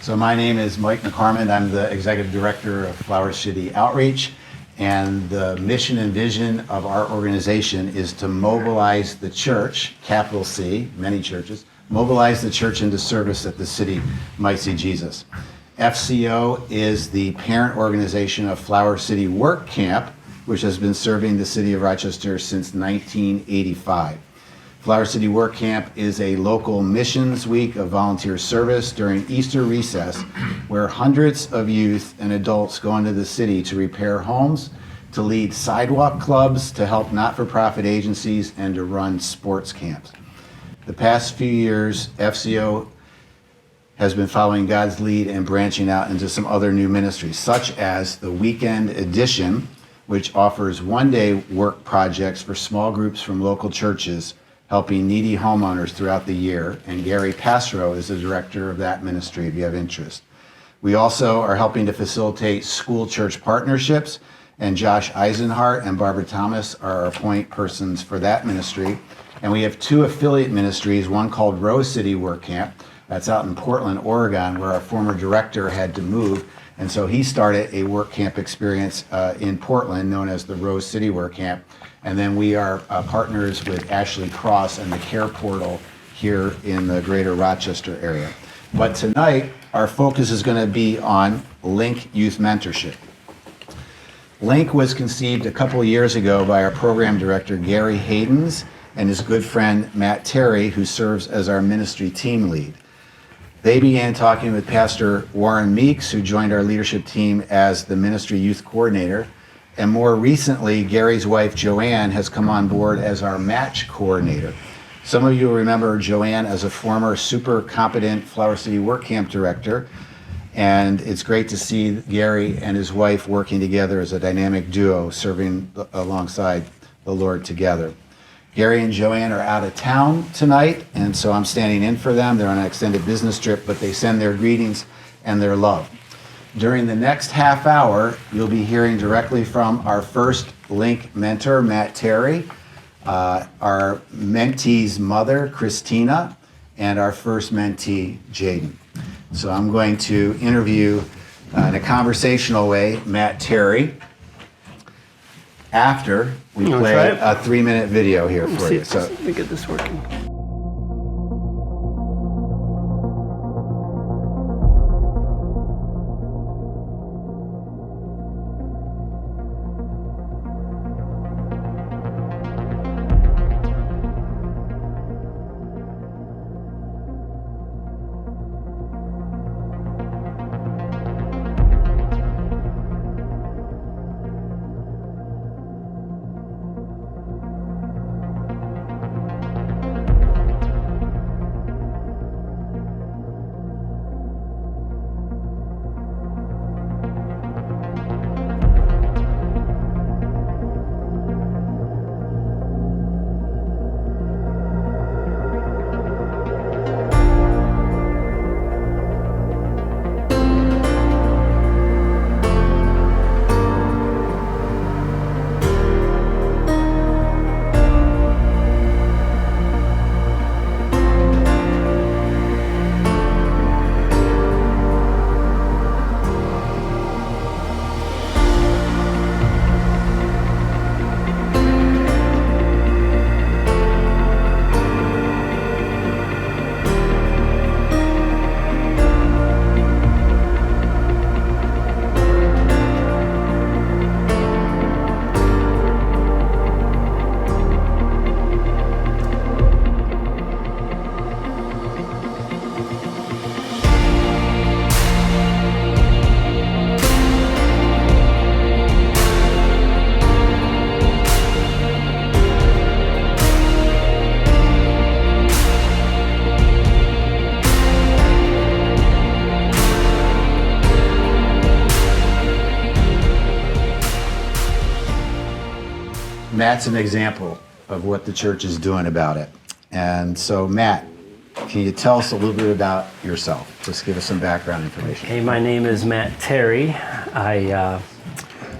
So my name is Mike McCormick. I'm the Executive Director of Flourish City Outreach, and the mission and vision of our organization is to mobilize the church, capital C, many churches, mobilize the church into service that the city might see Jesus. FCO is the parent organization of Flower City Work Camp, which has been serving the city of Rochester since 1985. Flower City Work Camp is a local missions week of volunteer service during Easter recess, where hundreds of youth and adults go into the city to repair homes, to lead sidewalk clubs, to help not-for-profit agencies, and to run sports camps. The past few years, FCO has been following God's lead and branching out into some other new ministries, such as the Weekend Edition, which offers one-day work projects for small groups from local churches, helping needy homeowners throughout the year. And Gary Passero is the director of that ministry if you have interest. We also are helping to facilitate school church partnerships, and Josh Eisenhart and Barbara Thomas are our point persons for that ministry. And we have two affiliate ministries, one called Rose City Work Camp, that's out in Portland, Oregon, where our former director had to move. And so he started a work camp experience in Portland known as the Rose City Work Camp. And then we are partners with Ashley Cross and the Care Portal here in the greater Rochester area. But tonight, our focus is going to be on Link Youth Mentorship. Link was conceived a couple of years ago by our program director, Gary Haydens, and his good friend, Matt Terry, who serves as our ministry team lead. They began talking with Pastor Warren Meeks, who joined our leadership team as the ministry youth coordinator. And more recently, Gary's wife, Joanne, has come on board as our match coordinator. Some of you will remember Joanne as a former super competent Flower City Work Camp director. And it's great to see Gary and his wife working together as a dynamic duo, serving alongside the Lord together. Gary and Joanne are out of town tonight, and so I'm standing in for them. They're on an extended business trip, but they send their greetings and their love. During the next half hour, you'll be hearing directly from our first Link mentor, Matt Terry, our mentee's mother, Christina, and our first mentee, Jaden. So I'm going to interview, in a conversational way, Matt Terry, after we play a 3-minute video here for you. So let me get this working. Matt's an example of what the church is doing about it. And so, Matt, can you tell us a little bit about yourself? Just give us some background information. Hey, my name is Matt Terry. I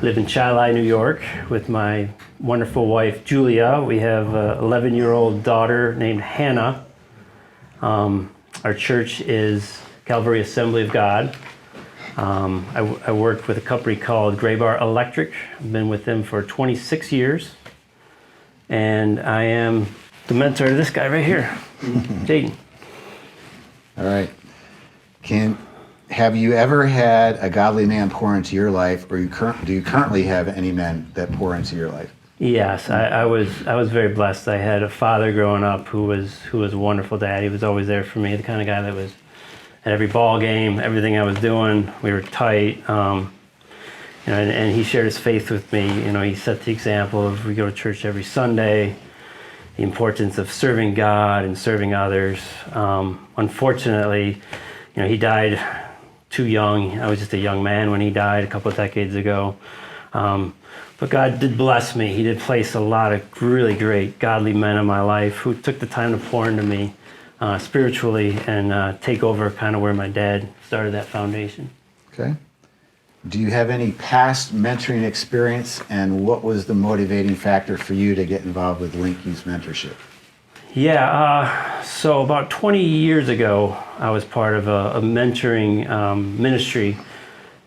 live in Chi-Li, New York with my wonderful wife, Julia. We have an 11-year-old daughter named Hannah. Our church is Calvary Assembly of God. I worked with a company called Gray Bar Electric. I've been with them for 26 years. And I am the mentor to this guy right here, Jaden. All right. Have you ever had a godly man pour into your life, or do you currently have any men that pour into your life? Yes, I was very blessed. I had a father growing up who was a wonderful dad. He was always there for me, the kind of guy that was at every ball game, everything I was doing. We were tight, and he shared his faith with me. He set the example of we go to church every Sunday, the importance of serving God and serving others. Unfortunately, he died too young. I was just a young man when he died a couple of decades ago. But God did bless me. He did place a lot of really great godly men in my life who took the time to pour into me spiritually and take over kind of where my dad started that foundation. Okay. Do you have any past mentoring experience, and what was the motivating factor for you to get involved with Link Youth Mentorship? Yeah, so about 20 years ago, I was part of a mentoring ministry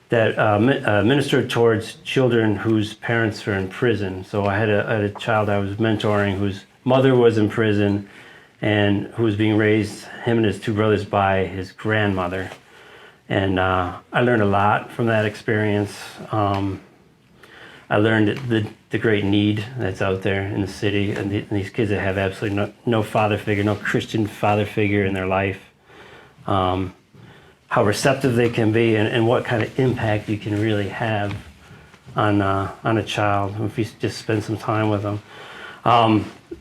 that ministered towards children whose parents were in prison. So I had a child I was mentoring whose mother was in prison and who was being raised, him and his two brothers, by his grandmother. And I learned a lot from that experience. I learned the great need that's out there in the city, and these kids that have absolutely no father figure, no Christian father figure in their life. How receptive they can be, and what kind of impact you can really have on a child if you just spend some time with them.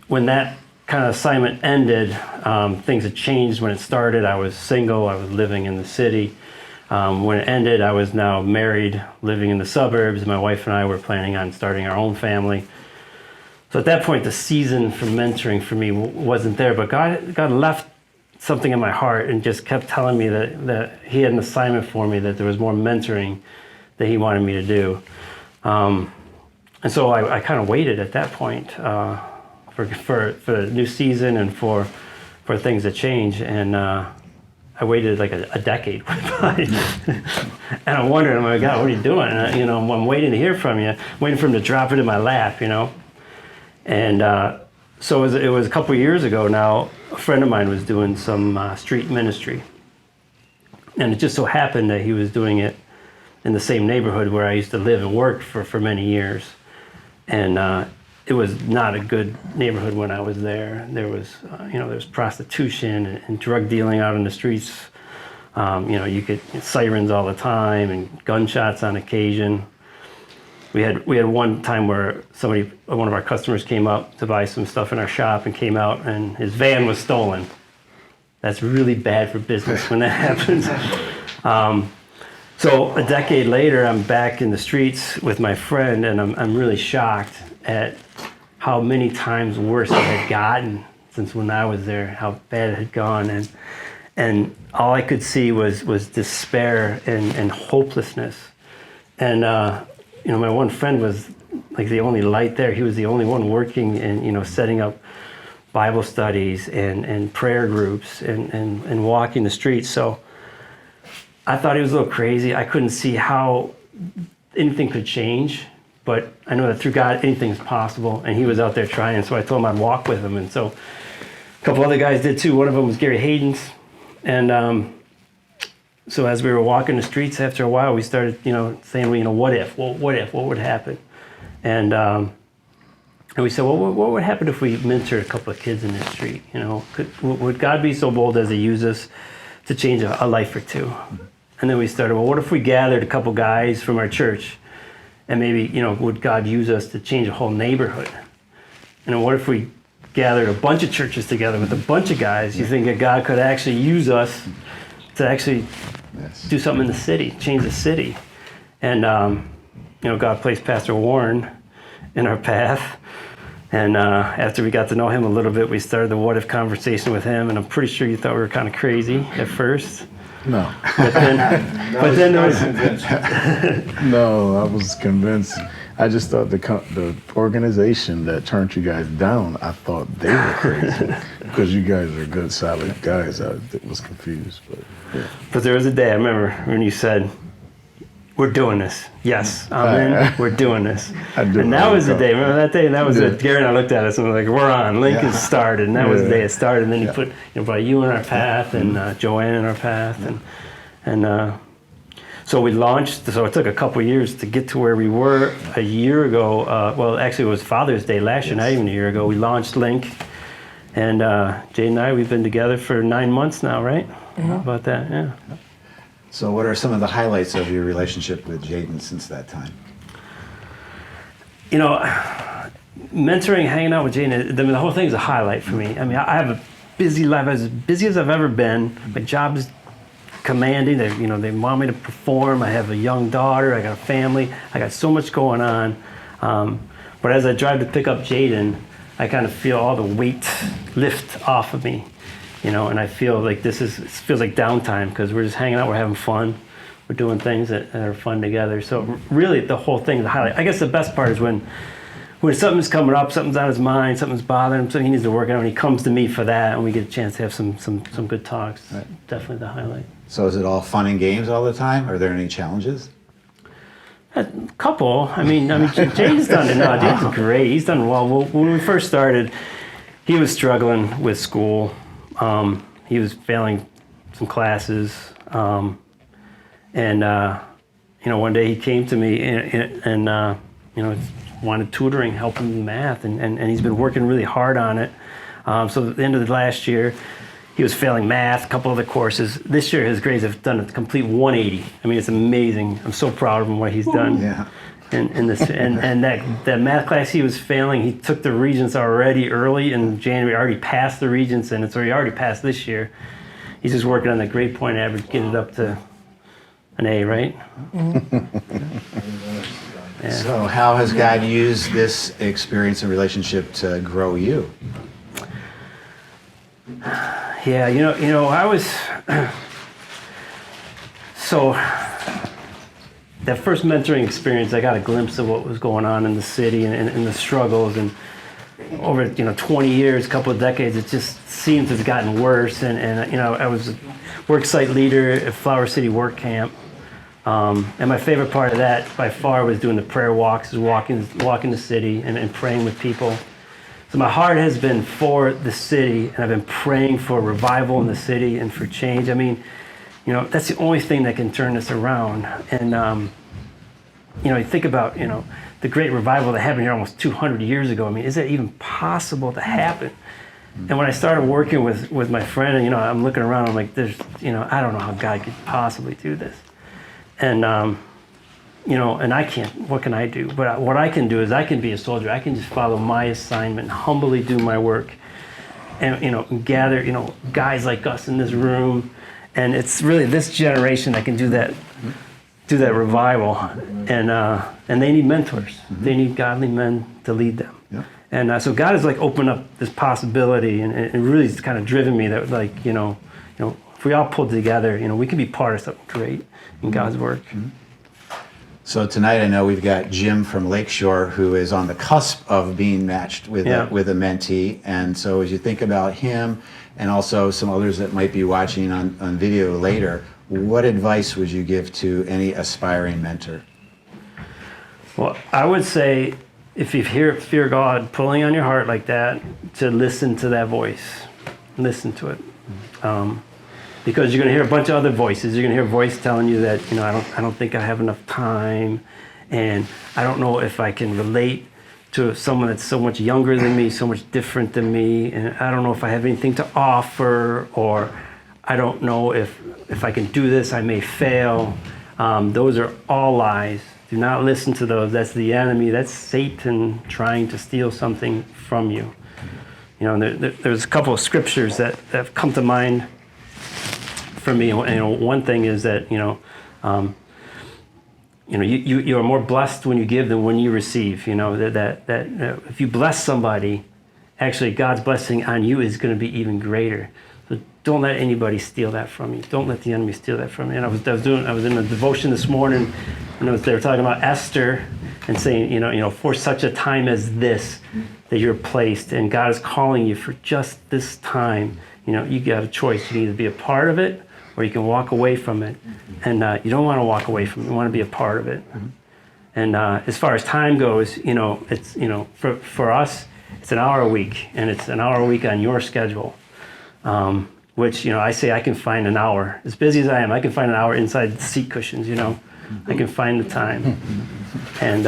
When that kind of assignment ended, things had changed. When it started, I was single. I was living in the city. When it ended, I was now married, living in the suburbs. My wife and I were planning on starting our own family. So at that point, the season for mentoring for me wasn't there, but God left something in my heart and just kept telling me that he had an assignment for me, that there was more mentoring that he wanted me to do. And so I kind of waited at that point for the new season and for things to change. And I waited like a decade went by. And I'm wondering, oh my God, what are you doing? And, I'm waiting to hear from you, waiting for him to drop it in my lap, And so it was a couple of years ago now, a friend of mine was doing some street ministry. And it just so happened that he was doing it in the same neighborhood where I used to live and work for many years. And it was not a good neighborhood when I was there. There was, there was prostitution and drug dealing out in the streets. You get sirens all the time and gunshots on occasion. We had one time where one of our customers came up to buy some stuff in our shop and came out and his van was stolen. That's really bad for business when that happens. So a decade later, I'm back in the streets with my friend, and I'm really shocked at how many times worse it had gotten since when I was there, how bad it had gone. And all I could see was despair and hopelessness. And my one friend was like the only light there. He was the only one working and, setting up Bible studies and prayer groups and walking the streets. So I thought he was a little crazy. I couldn't see how anything could change, but I know that through God, anything's possible. And he was out there trying. So I told him I'd walk with him. And so a couple other guys did too. One of them was Gary Hayden's. And so as we were walking the streets, after a while, we started, saying, what if? Well, what would happen? And we said, well, what would happen if we mentored a couple of kids in the street? Would God be so bold as to use us to change a life or two? And then we started, well, what if we gathered a couple guys from our church and maybe, would God use us to change a whole neighborhood? And then what if we gathered a bunch of churches together with a bunch of guys? You think that God could actually use us to actually do something in the city, change the city? And, God placed Pastor Warren in our path. And after we got to know him a little bit, we started the what if conversation with him. And I'm pretty sure you thought we were kind of crazy at first. No. But then there was... No, I was convinced. I just thought the organization that turned you guys down, I thought they were crazy because you guys are good, solid guys. I was confused, but yeah. But there was a day, I remember, when you said, "We're doing this." Yes, I'm in. We're doing this. And that was the day. Remember that day? That was it. Gary and I looked at us and we were like, "We're on. Link has started." And that was the day it started. And then he put, brought you in our path and Joanne in our path, and so we launched. So it took a couple years to get to where we were. A year ago, well, actually it was Father's Day last year, not even a year ago. We launched Link, and Jaden and I, we've been together for 9 months now, right? How about that? Yeah. So what are some of the highlights of your relationship with Jaden since that time? Mentoring, hanging out with Jaden, the whole thing is a highlight for me. I mean, I have a busy life, as busy as I've ever been. My job is commanding. They want me to perform. I have a young daughter. I got a family. I got so much going on. But as I drive to pick up Jaden, I kind of feel all the weight lift off of me. And I feel like it feels like downtime because we're just hanging out, we're having fun, we're doing things that are fun together. So really the whole thing is a highlight. I guess the best part is when something's coming up, something's on his mind, something's bothering him, something he needs to work on, and he comes to me for that, and we get a chance to have some good talks. Right. Definitely the highlight. So is it all fun and games all the time? Are there any challenges? A couple. I mean, Jaden's done it. No, Jaden's great. He's done well. When we first started, he was struggling with school. He was failing some classes, and one day he came to me and wanted tutoring, help him in math, and he's been working really hard on it. So at the end of the last year, he was failing math, a couple other courses. This year, his grades have done a complete 180. I mean, it's amazing. I'm so proud of him, what he's done. Yeah. And that math class he was failing, he took the Regents already early in January, already passed the Regents, and so he already passed this year. He's just working on the grade point average, get it up to an A, right? Yeah. So how has God used this experience and relationship to grow you? Yeah, I was so. That first mentoring experience, I got a glimpse of what was going on in the city and the struggles. And over 20 years, a couple of decades, it just seems it's gotten worse. And I was a work site leader at Flower City Work Camp. And my favorite part of that, by far, was doing the prayer walks, walking the city and praying with people. So my heart has been for the city, and I've been praying for revival in the city and for change. I mean, that's the only thing that can turn this around. And, you think about, the great revival that happened here almost 200 years ago. I mean, is that even possible to happen? And when I started working with my friend, and, I'm looking around, I'm like, I don't know how God could possibly do this. And, and I can't, what can I do? But what I can do is I can be a soldier. I can just follow my assignment, humbly do my work, and, gather, guys like us in this room. And it's really this generation that can do that revival, and they need mentors. Mm-hmm. They need godly men to lead them. Yep. And so God has opened up this possibility, and really has kind of driven me that if we all pull together, we can be part of something great in God's work. Mm-hmm. So tonight I know we've got Jim from Lakeshore who is on the cusp of being matched with a mentee, and so as you think about him and also some others that might be watching on video later, what advice would you give to any aspiring mentor? Well, I would say if you fear God pulling on your heart like that, to listen to that voice. Listen to it. Because you're going to hear a bunch of other voices. You're going to hear a voice telling you that, I don't think I have enough time, and I don't know if I can relate to someone that's so much younger than me, so much different than me, and I don't know if I have anything to offer, or I don't know if I can do this, I may fail. Those are all lies. Do not listen to those. That's the enemy. That's Satan trying to steal something from you. There's a couple of scriptures that have come to mind for me. One thing is that you are more blessed when you give than when you receive. That if you bless somebody, actually God's blessing on you is going to be even greater. So don't let anybody steal that from you. Don't let the enemy steal that from you. And I was in a devotion this morning, and they were talking about Esther, and saying, for such a time as this, that you're placed, and God is calling you for just this time. You got a choice. You can either be a part of it, or you can walk away from it. And you don't want to walk away from it. You want to be a part of it. And as far as time goes, it's, for us, it's an hour a week, and it's an hour a week on your schedule. Which, I say I can find an hour. As busy as I am, I can find an hour inside the seat cushions, I can find the time. And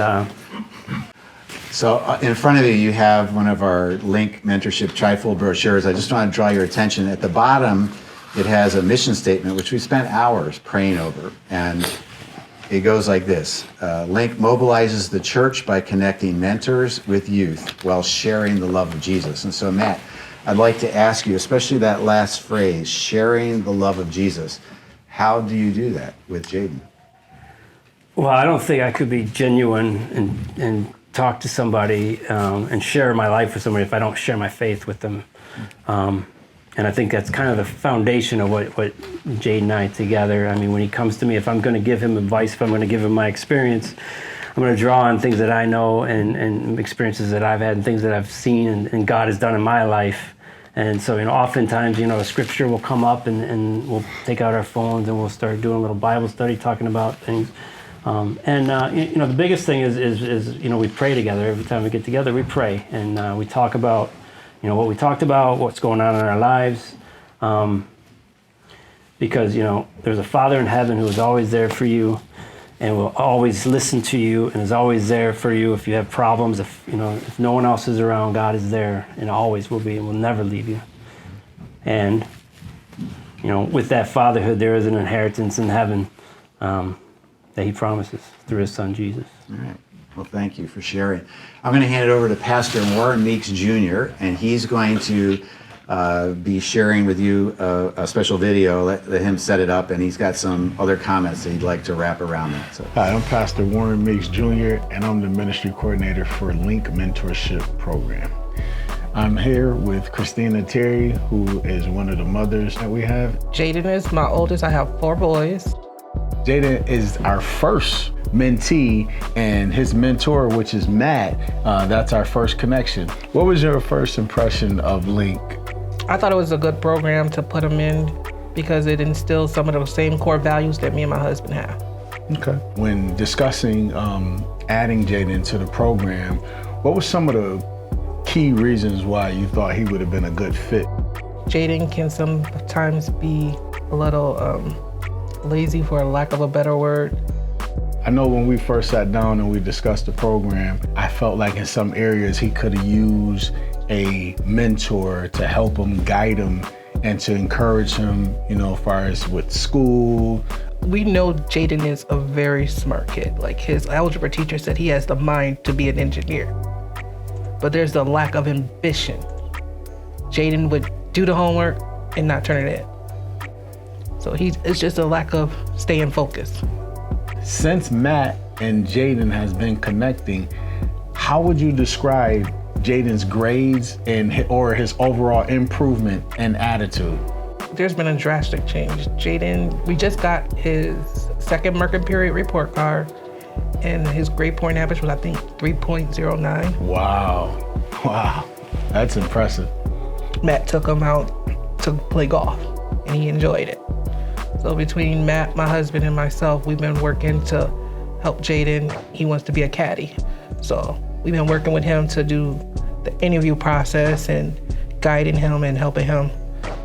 So in front of you, you have one of our Link Mentorship trifold brochures. I just want to draw your attention. At the bottom, it has a mission statement, which we spent hours praying over. And it goes like this. Link mobilizes the church by connecting mentors with youth while sharing the love of Jesus. And so, Matt, I'd like to ask you, especially that last phrase, sharing the love of Jesus. How do you do that with Jaden? well, I don't think I could be genuine and talk to somebody and share my life with somebody if I don't share my faith with them. And I think that's kind of the foundation of what Jaden and I together. I mean, when he comes to me, if I'm going to give him advice, if I'm going to give him my experience, I'm going to draw on things that I know and experiences that I've had and things that I've seen and God has done in my life. And so, oftentimes, a scripture will come up and we'll take out our phones and we'll start doing a little Bible study, talking about things. The biggest thing is we pray together. Every time we get together, we pray and we talk about, what we talked about, what's going on in our lives. Because, there's a Father in heaven who is always there for you and will always listen to you and is always there for you if you have problems. If no one else is around, God is there and always will be and will never leave you. And, with that fatherhood, there is an inheritance in heaven that he promises through his son, Jesus. All right. Well, thank you for sharing. I'm going to hand it over to Pastor Warren Meeks Jr., and he's going to be sharing with you a special video. Let him set it up, and he's got some other comments that he'd like to wrap around that. So. Hi, I'm Pastor Warren Meeks Jr., and I'm the ministry coordinator for Link Mentorship Program. I'm here with Christina Terry, who is one of the mothers that we have. Jaden is my oldest. I have 4 boys. Jaden is our first mentee, and his mentor, which is Matt, that's our first connection. What was your first impression of Link? I thought it was a good program to put him in because it instills some of those same core values that me and my husband have. Okay. When discussing adding Jaden to the program, what were some of the key reasons why you thought he would have been a good fit? Jaden can sometimes be a little lazy, for a lack of a better word. I know when we first sat down and we discussed the program, I felt like in some areas he could have used a mentor to help him, guide him, and to encourage him, as far as with school. We know Jaden is a very smart kid. Like, his algebra teacher said he has the mind to be an engineer. But there's a lack of ambition. Jaden would do the homework and not turn it in. So it's just a lack of staying focused. Since Matt and Jaden has been connecting, how would you describe Jaden's grades or his overall improvement and attitude? There's been a drastic change. Jaden, we just got his second Merkin period report card, and his grade point average was, I think, 3.09. Wow, that's impressive. Matt took him out to play golf, and he enjoyed it. So between Matt, my husband, and myself, we've been working to help Jaden. He wants to be a caddy. So we've been working with him to do the interview process and guiding him and helping him.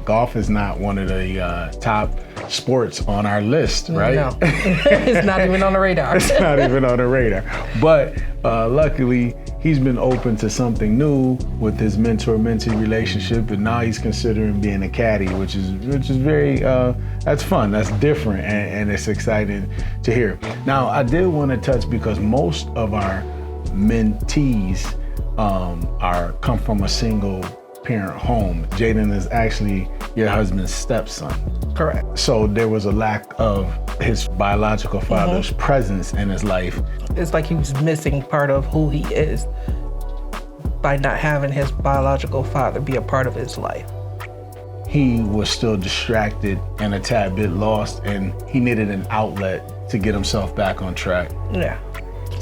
Golf is not one of the top sports on our list, right? No, it's not even on the radar. It's not even on the radar. But luckily, he's been open to something new with his mentor-mentee relationship, and now he's considering being a caddy, which is very, that's fun, that's different, and it's exciting to hear. Now, I did want to touch, because most of our mentees come from a single parent home. Jaden is actually your husband's stepson. Correct. So there was a lack of his biological father's presence in his life. It's like he was missing part of who he is by not having his biological father be a part of his life. He was still distracted and a tad bit lost, and he needed an outlet to get himself back on track. Yeah.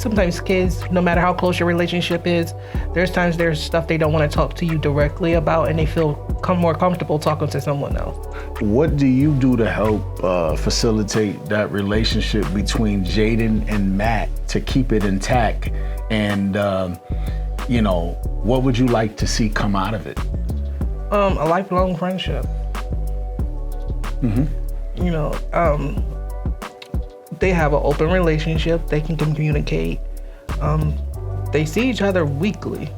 sometimes kids, no matter how close your relationship is, there's stuff they don't want to talk to you directly about, and they feel more comfortable talking to someone else. What do you do to help facilitate that relationship between Jaden and Matt to keep it intact? And, what would you like to see come out of it? A lifelong friendship. They have an open relationship. They can communicate. They see each other weekly.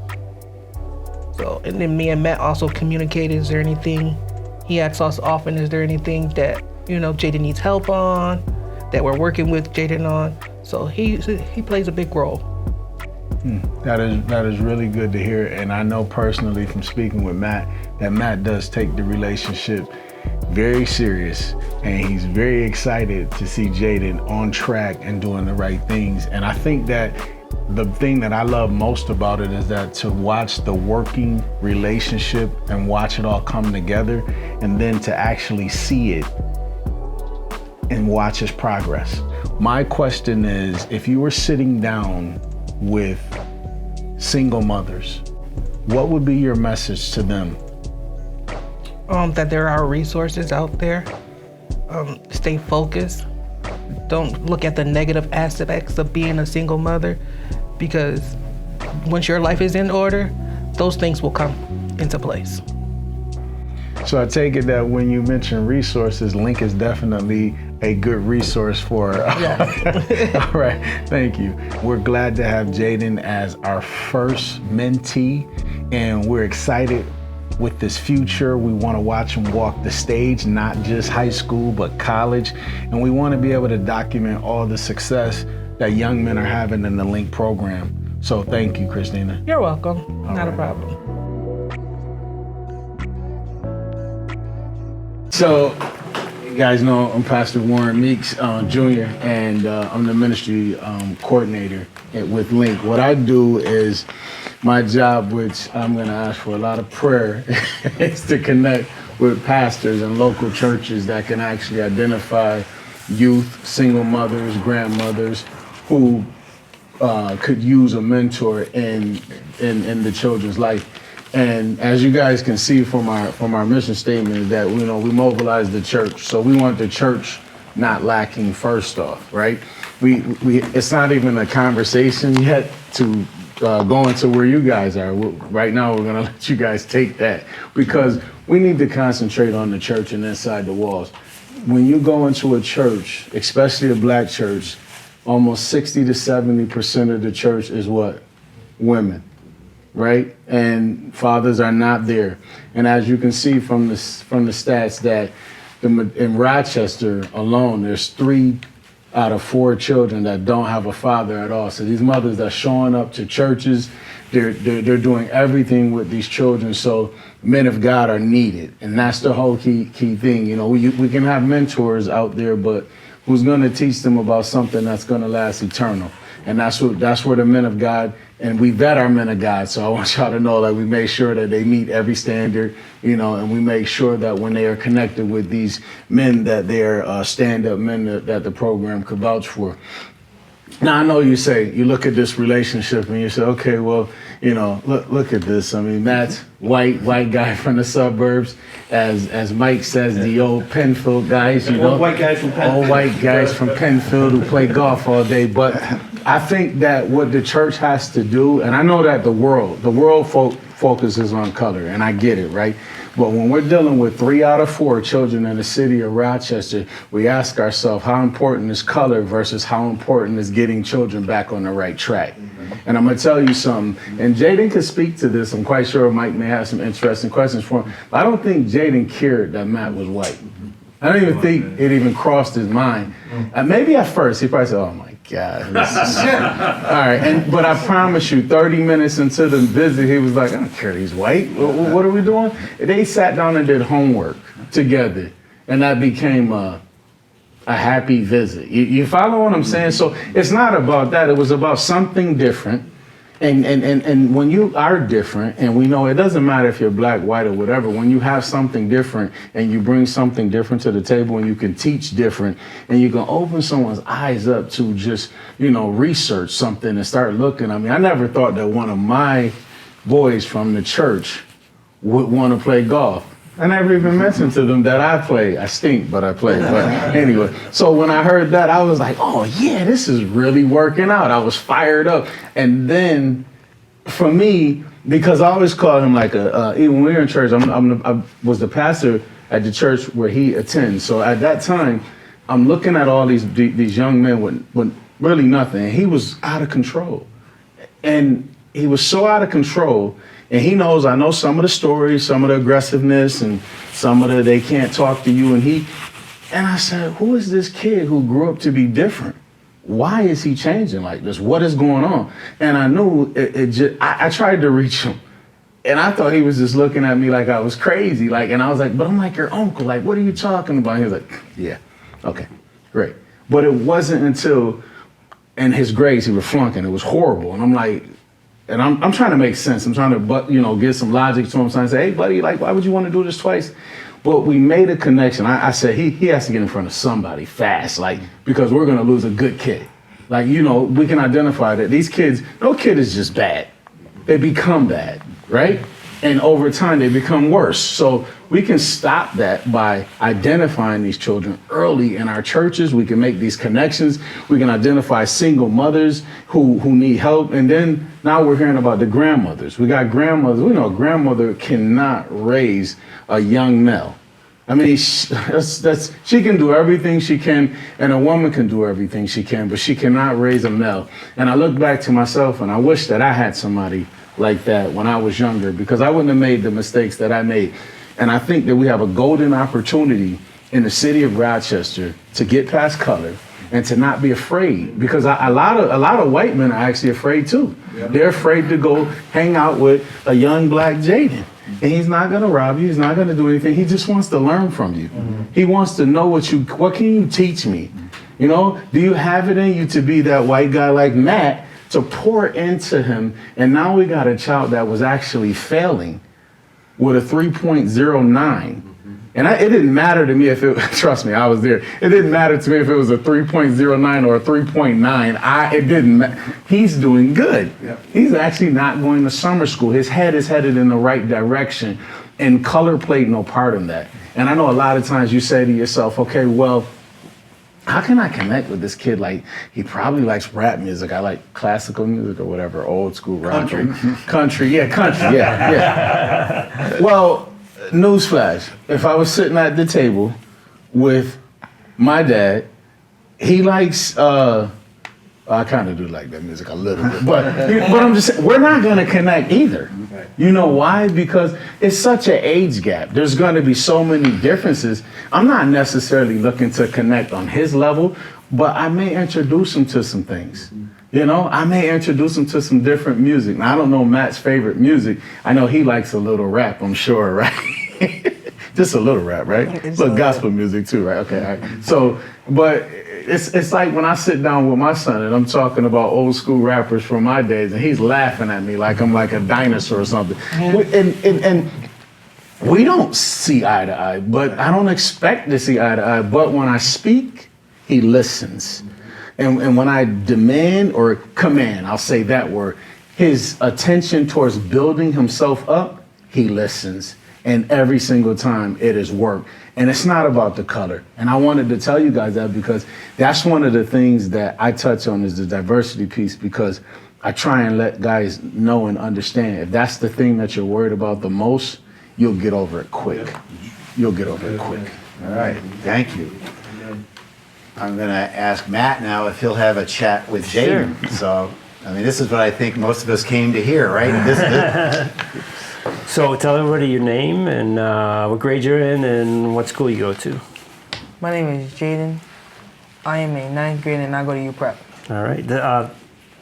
So, and then me and Matt also communicate. Is there anything, he asks us often, is there anything that, Jaden needs help on, that we're working with Jaden on? So he plays a big role. That is really good to hear. And I know personally from speaking with Matt, that Matt does take the relationship very serious, and he's very excited to see Jaden on track and doing the right things. And I think that the thing that I love most about it is that to watch the working relationship and watch it all come together, and then to actually see it and watch his progress. My question is, if you were sitting down with single mothers, what would be your message to them? That there are resources out there. Stay focused. Don't look at the negative aspects of being a single mother, because once your life is in order, those things will come into place. So I take it that when you mention resources, Link is definitely a good resource for. Yes. All right, thank you. We're glad to have Jaden as our first mentee, and we're excited with this future. We want to watch him walk the stage, not just high school, but college. And we want to be able to document all the success that young men are having in the Link program. So thank you, Christina. You're welcome. Not a problem. So, you guys know I'm Pastor Warren Meeks Jr., and I'm the ministry coordinator with Link. What I do is my job, which I'm going to ask for a lot of prayer, is to connect with pastors and local churches that can actually identify youth, single mothers, grandmothers who could use a mentor in the children's life. And as you guys can see from our mission statement, is that we mobilize the church. So we want the church not lacking first off, right? We it's not even a conversation yet to go into where you guys are. Right now, we're gonna let you guys take that, because we need to concentrate on the church and inside the walls. When you go into a church, especially a black church, almost 60 to 70% of the church is what? Women. Right? And fathers are not there. And as you can see from the stats that in Rochester alone, there's 3 out of 4 children that don't have a father at all. So these mothers are showing up to churches, they're doing everything with these children. So men of God are needed. And that's the whole key thing. We can have mentors out there, but who's gonna teach them about something that's gonna last eternal? And that's where the men of God, and we vet our men of God. So I want y'all to know that we make sure that they meet every standard, and we make sure that when they are connected with these men, that they're stand-up men that the program could vouch for. Now, I know you look at this relationship and you say, okay, well, look at this. I mean, Matt's white guy from the suburbs, as Mike says, the old Penfield guys, Old white guys from Penfield. Old white guys from Penfield who play golf all day. But I think that what the church has to do, and I know that the world focuses on color, and I get it, right? But when we're dealing with 3 out of 4 children in the city of Rochester, we ask ourselves, how important is color versus how important is getting children back on the right track? And I'm gonna tell you something, and Jaden could speak to this. I'm quite sure Mike may have some interesting questions for him, but I don't think Jaden cared that Matt was white. I don't even think it even crossed his mind. Maybe at first, he probably said, oh my God. All right, but I promise you, 30 minutes into the visit, he was like, I don't care he's white. What are we doing? They sat down and did homework together, and that became a happy visit. You follow what I'm saying? So it's not about that. It was about something different. And when you are different, and we know it doesn't matter if you're black, white, or whatever, when you have something different and you bring something different to the table and you can teach different and you can open someone's eyes up to just, research something and start looking. I mean, I never thought that one of my boys from the church would want to play golf. I never even mentioned to them that I play. I stink, but I play. But anyway, so when I heard that, I was like, oh yeah, this is really working out. I was fired up. And then for me, because I always call him like even when we were in church, I was the pastor at the church where he attends. So at that time, I'm looking at all these young men with really nothing. And he was out of control. And he was so out of control. And he knows, I know some of the stories, some of the aggressiveness, and some of the they can't talk to you. And I said, who is this kid who grew up to be different? Why is he changing like this? What is going on? And I knew I tried to reach him. And I thought he was just looking at me like I was crazy. And I was like, but I'm like your uncle. Like, what are you talking about? He was like, yeah, okay, great. But it wasn't until, in his grades, he was flunking. It was horrible. And I'm like, and I'm trying to make sense. I'm trying to, get some logic to him. So I say, hey, buddy, why would you want to do this twice? But we made a connection. I said, he has to get in front of somebody fast, because we're going to lose a good kid. We can identify that these kids, no kid is just bad. They become bad, right? And over time, they become worse. So we can stop that by identifying these children early in our churches. We can make these connections. We can identify single mothers who need help. And then now we're hearing about the grandmothers. We got grandmothers. We know a grandmother cannot raise a young male. I mean, she can do everything she can, and a woman can do everything she can, but she cannot raise a male. And I look back to myself, and I wish that I had somebody like that when I was younger, because I wouldn't have made the mistakes that I made. And I think that we have a golden opportunity in the city of Rochester to get past color and to not be afraid, because a lot of white men are actually afraid too. Yep. They're afraid to go hang out with a young black Jaden. And he's not gonna rob you, he's not gonna do anything. He just wants to learn from you. Mm-hmm. He wants to know what can you teach me? Do you have it in you to be that white guy like Matt, to pour into him? And now we got a child that was actually failing with a 3.09. And it didn't matter to me if it, trust me, I was there. It didn't matter to me if it was a 3.09 or a 3.9. It didn't He's doing good. Yep. He's actually not going to summer school. His head is headed in the right direction, and color played no part in that. And I know a lot of times you say to yourself, okay, well, how can I connect with this kid? He probably likes rap music. I like classical music or whatever, old school rock. Country, yeah. Well, newsflash, if I was sitting at the table with my dad, he likes, I kind of do like that music a little bit, but I'm just saying, we're not going to connect either. You know why? Because it's such an age gap. There's going to be so many differences. I'm not necessarily looking to connect on his level, but I may introduce him to some things. I may introduce him to some different music. Now, I don't know Matt's favorite music. I know he likes a little rap, I'm sure, right? Just a little rap, right? But gospel music too, right? Okay, all right. So, but it's like when I sit down with my son and I'm talking about old school rappers from my days, and he's laughing at me like I'm like a dinosaur or something. And we don't see eye to eye, but I don't expect to see eye to eye. But when I speak, he listens. And when I demand or command, I'll say that word, his attention towards building himself up, he listens. And every single time it has worked. And it's not about the color. And I wanted to tell you guys that because that's one of the things that I touch on is the diversity piece, because I try and let guys know and understand if that's the thing that you're worried about the most, you'll get over it quick. You'll get over it quick. All right, thank you. I'm going to ask Matt now if he'll have a chat with Jaden. Sure. So, this is what I think most of us came to hear, right? So tell everybody your name and what grade you're in and what school you go to. My name is Jaden. I am a 9th grade and I go to U Prep. All right.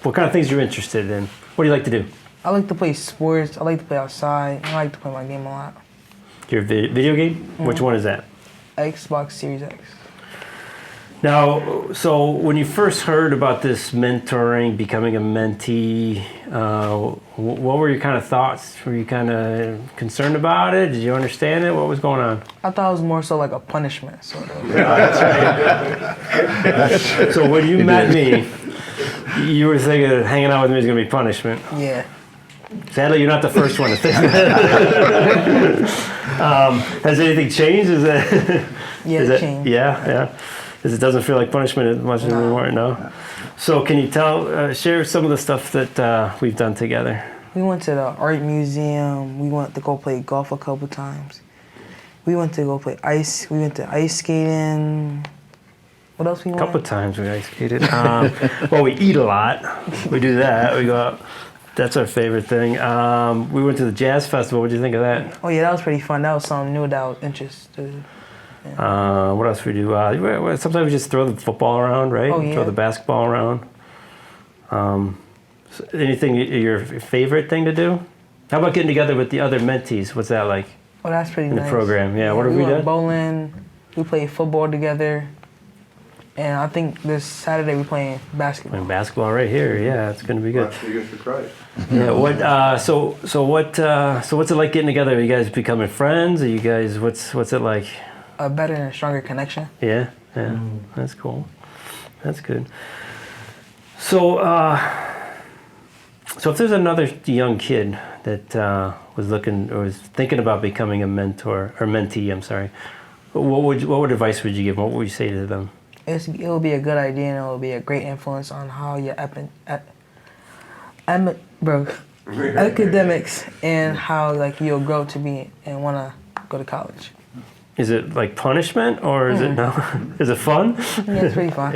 What kind of things you're interested in? What do you like to do? I like to play sports. I like to play outside. I like to play my game a lot. Your video game? Mm-hmm. Which one is that? Xbox Series X. Now, so when you first heard about this mentoring, becoming a mentee, what were your kind of thoughts? Were you kind of concerned about it? Did you understand it? What was going on? I thought it was more so like a punishment, sort of. So when you met me, you were thinking that hanging out with me is going to be punishment. Yeah. Sadly, you're not the first one to think that. Has anything changed? Is that? Yeah, is it that, changed. Yeah. Because it doesn't feel like punishment as much anymore. No. So can you share some of the stuff that we've done together? We went to the art museum. We went to go play golf a couple times. We went to go play ice. We went to ice skating. What else we A went? couple of times we ice skated. Well, we eat a lot. We do that. We go out. That's our favorite thing. We went to the jazz festival. What did you think of that? Oh yeah, that was pretty fun. That was something new that I was interested. What else we do? Sometimes we just throw the football around, right? Oh, yeah. Throw the basketball around. So anything your favorite thing to do? How about getting together with the other mentees? What's that like Oh, that's pretty in nice. the program? Yeah, what have we went done? bowling. We played football together. And I think this Saturday we're playing basketball. Playing basketball right here. Yeah, it's going to be good. Watch Figures for Christ. Yeah. What? So what's it like getting together? Are you guys becoming friends? Are you guys? What's it like? A better and stronger connection. Yeah. That's cool. That's good. So if there's another young kid that was looking or was thinking about becoming a mentor or mentee, I'm sorry, what advice would you give them? What would you say to them? It will be a good idea and it will be a great influence on how your academics and how like you'll grow to be and want to go to college. Is it like punishment or is it no? Is it fun? Yeah, it's pretty fun.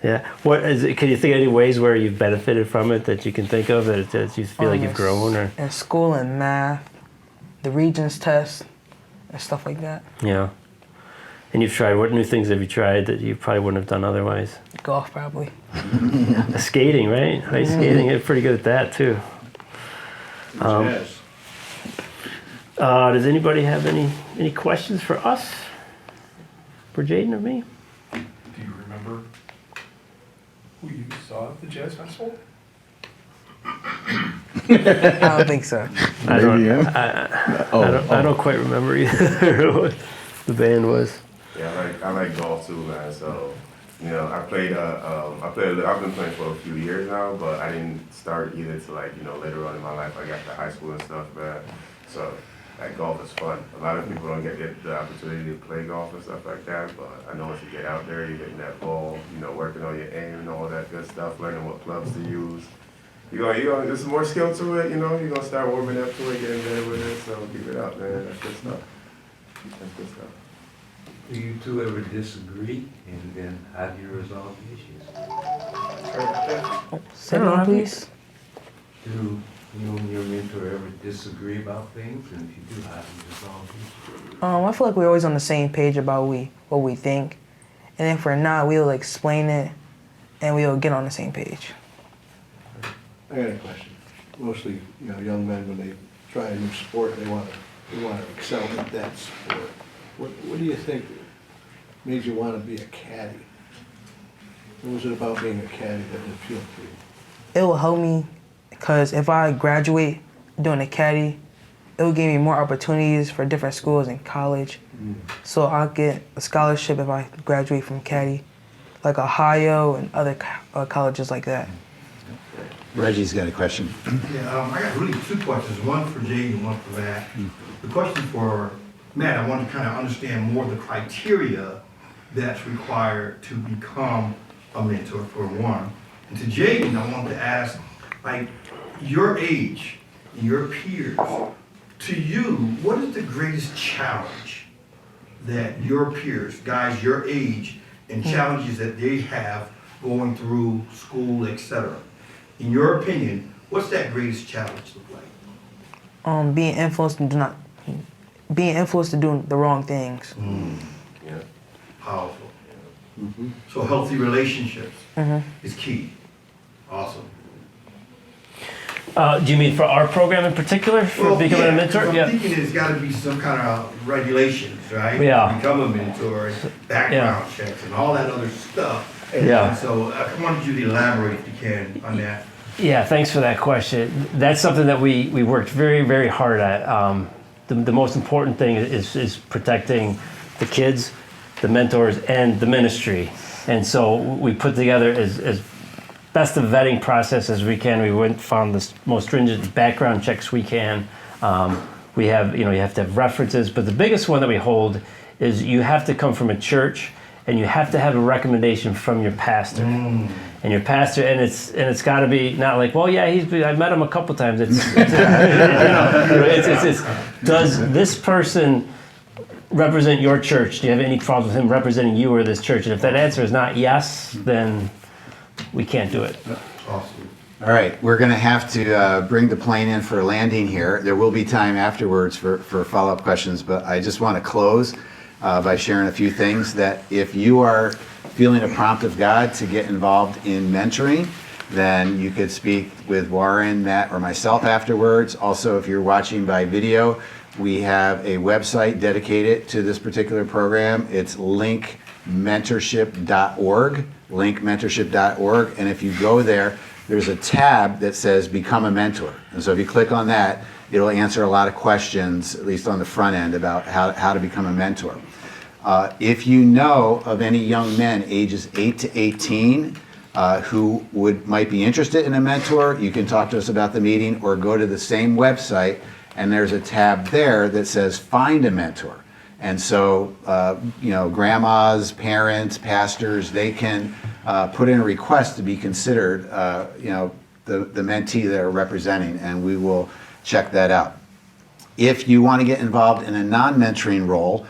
Yeah. What is it? Can you think of any ways where you've benefited from it that you can think of that you feel like you've grown or? In school and math, the Regents test, and stuff like that. Yeah. And you've tried, what new things have you tried that you probably wouldn't have done otherwise? Golf, probably. Skating, right? Ice skating, you're pretty good at that too. Yes. Does anybody have any questions for us? For Jaden or me? Do you remember who you saw at the jazz festival? I don't think so. I don't, Maybe, I don't quite remember either what the band was. Yeah, I like golf too, man. So, I've been playing for a few years now, but I didn't start either till later on in my life. I got to high school and stuff, man. So, golf is fun. A lot of people don't get the opportunity to play golf and stuff like that, but I know once you get out there, you're hitting that ball, working on your aim and all that good stuff, learning what clubs to use. There's some more skill to it, you're gonna start warming up to it, getting better with it, so keep it up, man. That's good stuff. That's good stuff. Do you two ever disagree, and then how do you resolve the issues? Say it again, please. Do you and your mentor ever disagree about things, and if you do, how do you resolve the issues? I feel like we're always on the same page about what we think, and if we're not, we'll explain it, and we'll get on the same page. I got a question. Mostly, young men when they try a new sport, they want to excel at that sport. What do you think made you want to be a caddy? What was it about being a caddy that appealed to you? It will help me because if I graduate doing a caddy, it will give me more opportunities for different schools in college. So I'll get a scholarship if I graduate from caddy, like Ohio and other colleges like that. Reggie's got a question. Yeah, I got really two questions, one for Jaden and one for Matt. The question for Matt, I want to kind of understand more of the criteria that's required to become a mentor, for one. And to Jaden, I want to ask, your age and your peers, to you, what is the greatest challenge that your peers, guys your age, and challenges that they have going through school, etc.? In your opinion, what's that greatest challenge look like? Being influenced to do the wrong things. Yeah. Powerful. So healthy relationships is key. Awesome. Do you mean for our program in particular, for becoming a mentor? I'm thinking there's got to be some kind of regulations, right? Yeah. To become a mentor, background checks, and all that other stuff. Yeah. And so I wanted you to elaborate, if you can, on that. Yeah, thanks for that question. That's something that we worked very, very hard at. The most important thing is protecting the kids, the mentors, and the ministry. And so we put together as best a vetting process as we can. We found the most stringent background checks we can. We have, you have to have references, but the biggest one that we hold is you have to come from a church and you have to have a recommendation from your pastor. And your pastor, and it's got to be not like, well, yeah, I met him a couple times. It's does this person represent your church? Do you have any problems with him representing you or this church? And if that answer is not yes, then we can't do it. Awesome. All right, we're going to have to bring the plane in for a landing here. There will be time afterwards for follow-up questions, but I just want to close by sharing a few things that if you are feeling a prompt of God to get involved in mentoring, then you could speak with Warren, Matt, or myself afterwards. Also, if you're watching by video, we have a website dedicated to this particular program. It's linkmentorship.org, linkmentorship.org. And if you go there, there's a tab that says Become a Mentor. And so if you click on that, it'll answer a lot of questions, at least on the front end, about how to become a mentor. If you know of any young men ages 8 to 18 who might be interested in a mentor, you can talk to us about the meeting or go to the same website, and there's a tab there that says Find a Mentor. And so, grandmas, parents, pastors, they can put in a request to be considered, the mentee they're representing, and we will check that out. If you want to get involved in a non-mentoring role,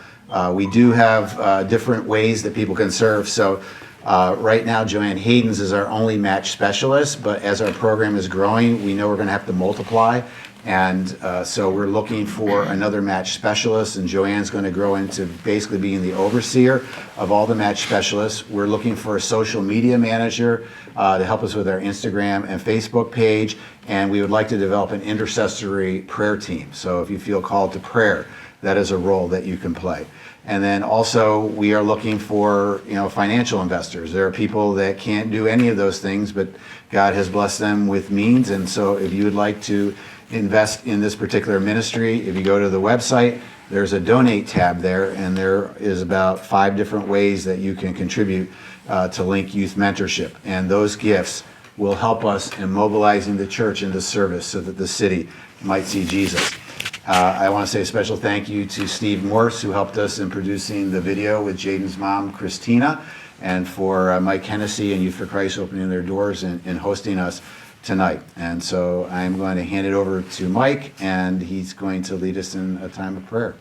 we do have different ways that people can serve. So right now, Joanne Hayden's is our only match specialist, but as our program is growing, we know we're going to have to multiply. And so we're looking for another match specialist, and Joanne's going to grow into basically being the overseer of all the match specialists. We're looking for a social media manager to help us with our Instagram and Facebook page, and we would like to develop an intercessory prayer team. So if you feel called to prayer, that is a role that you can play. And then also we are looking for, financial investors. There are people that can't do any of those things, but God has blessed them with means. And so if you would like to invest in this particular ministry, if you go to the website, there's a donate tab there, and there is about 5 different ways that you can contribute to Link Youth Mentorship. And those gifts will help us in mobilizing the church into service so that the city might see Jesus. I want to say a special thank you to Steve Morse, who helped us in producing the video with Jaden's mom, Christina, and for Mike Hennessy and Youth for Christ opening their doors and hosting us tonight. And so I'm going to hand it over to Mike, and he's going to lead us in a time of prayer.